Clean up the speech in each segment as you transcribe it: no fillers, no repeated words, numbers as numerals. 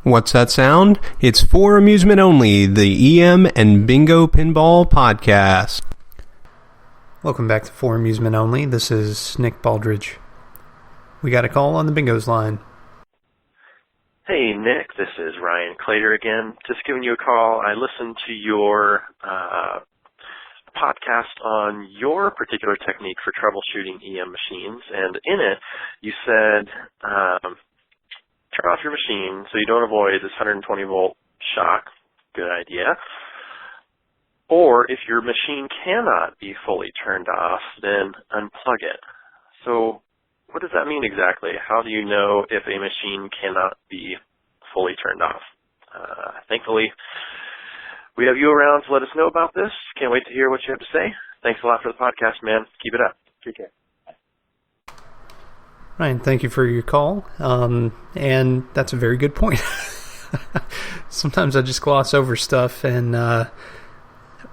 What's that sound? It's For Amusement Only, the EM and Bingo Pinball Podcast. Welcome back to For Amusement Only. This is Nick Baldridge. We got a call on the Bingos line. Hey, Nick. This is Ryan Clater again. Just giving you a call. I listened to your podcast on your particular technique for troubleshooting EM machines, and in it, you said turn off your machine so you don't avoid this 120-volt shock. Good idea. Or if your machine cannot be fully turned off, then unplug it. So what does that mean exactly? How do you know if a machine cannot be fully turned off? Thankfully, we have you around to let us know about this. Can't wait to hear what you have to say. Thanks a lot for the podcast, man. Keep it up. Take care. Ryan, thank you for your call. And that's a very good point. Sometimes I just gloss over stuff and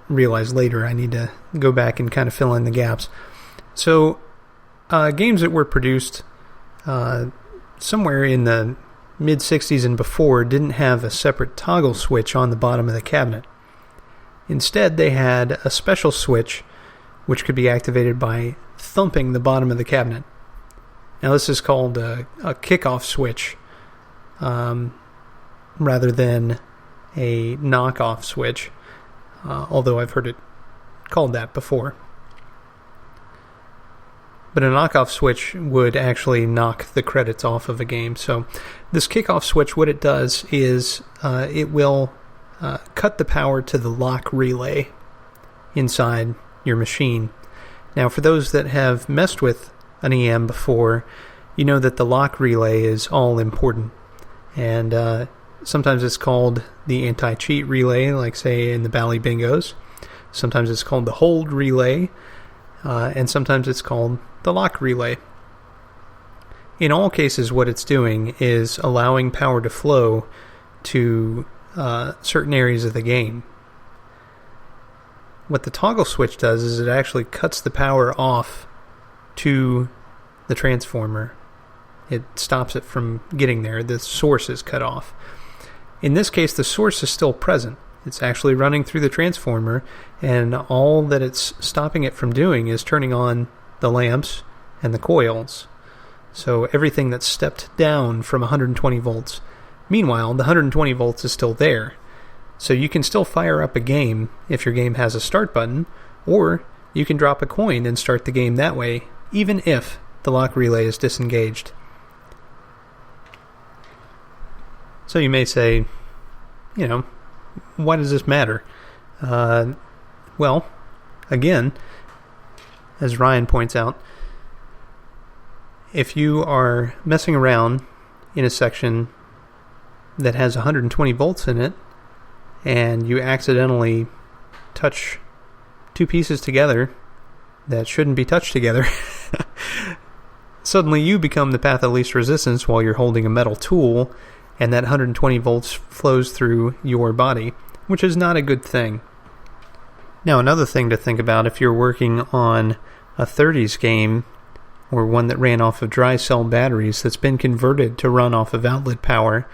realize later I need to go back and kind of fill in the gaps. So, games that were produced somewhere in the mid-60s and before didn't have a separate toggle switch on the bottom of the cabinet. Instead, they had a special switch which could be activated by thumping the bottom of the cabinet. Now, this is called a kickoff switch rather than a knockoff switch, although I've heard it called that before. But a knockoff switch would actually knock the credits off of a game. So this kickoff switch, what it does is it will cut the power to the lock relay inside your machine. Now, for those that have messed with an EM before, you know that the lock relay is all important. And sometimes it's called the anti-cheat relay, like say in the Bally Bingos. Sometimes it's called the hold relay. And sometimes it's called the lock relay. In all cases, what it's doing is allowing power to flow to certain areas of the game. What the toggle switch does is it actually cuts the power off to the transformer. It stops it from getting there. The source is cut off. In this case, the source is still present. It's actually running through the transformer, and all that it's stopping it from doing is turning on the lamps and the coils. So everything that's stepped down from 120 volts. Meanwhile, the 120 volts is still there. So you can still fire up a game if your game has a start button, or you can drop a coin and start the game that way, even if the lock relay is disengaged. So you may say, why does this matter? Well, again, as Ryan points out, if you are messing around in a section that has 120 volts in it, and you accidentally touch two pieces together that shouldn't be touched together, suddenly you become the path of least resistance while you're holding a metal tool, and that 120 volts flows through your body, which is not a good thing. Now, another thing to think about if you're working on a 30s game, or one that ran off of dry cell batteries that's been converted to run off of outlet power,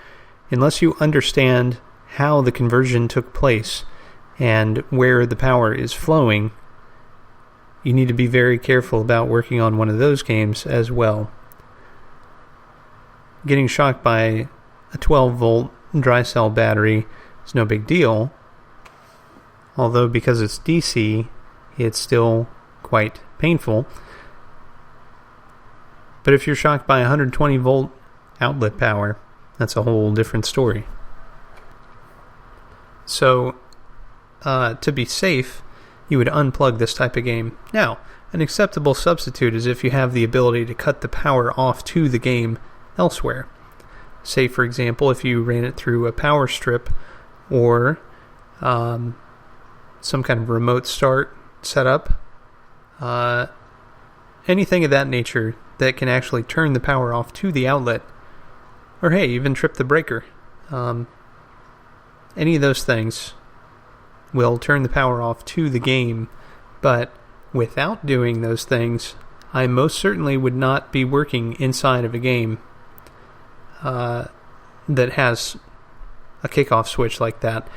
unless you understand how the conversion took place and where the power is flowing, you need to be very careful about working on one of those games as well. Getting shocked by a 12-volt dry cell battery is no big deal, although because it's DC, it's still quite painful. But if you're shocked by 120-volt outlet power, that's a whole different story. So, to be safe, you would unplug this type of game. Now, an acceptable substitute is if you have the ability to cut the power off to the game elsewhere. Say, for example, if you ran it through a power strip or some kind of remote start setup, anything of that nature that can actually turn the power off to the outlet, or hey, even trip the breaker. Any of those things will turn the power off to the game, but without doing those things, I most certainly would not be working inside of a game that has a kickoff switch like that,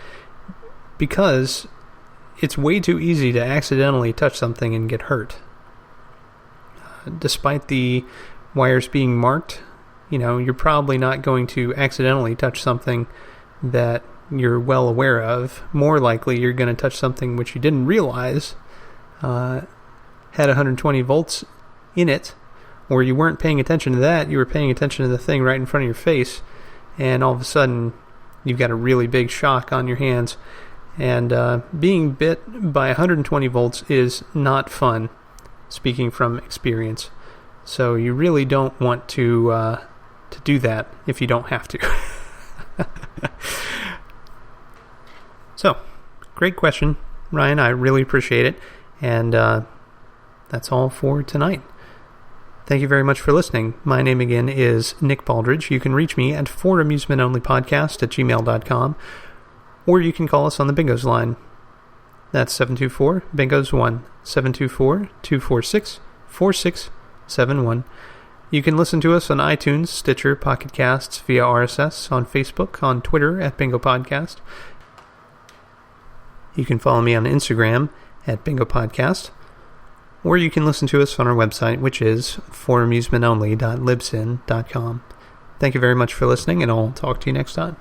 because it's way too easy to accidentally touch something and get hurt. Despite the wires being marked, you're probably not going to accidentally touch something that you're well aware of. More likely, you're going to touch something which you didn't realize had 120 volts in it, or you weren't paying attention to that. You were paying attention to the thing right in front of your face, and all of a sudden, you've got a really big shock on your hands. And being bit by 120 volts is not fun, speaking from experience. So you really don't want to do that if you don't have to. So, great question, Ryan. I really appreciate it. And that's all for tonight. Thank you very much for listening. My name again is Nick Baldridge. You can reach me at foramusementonlypodcast@gmail.com, or you can call us on the Bingos line. That's 724-BINGOS1, 724-246-4671. You can listen to us on iTunes, Stitcher, Pocket Casts, via RSS, on Facebook, on Twitter at Bingo Podcast. You can follow me on Instagram at Bingo Podcast, or you can listen to us on our website, which is foramusementonly.libsyn.com. Thank you very much for listening, and I'll talk to you next time.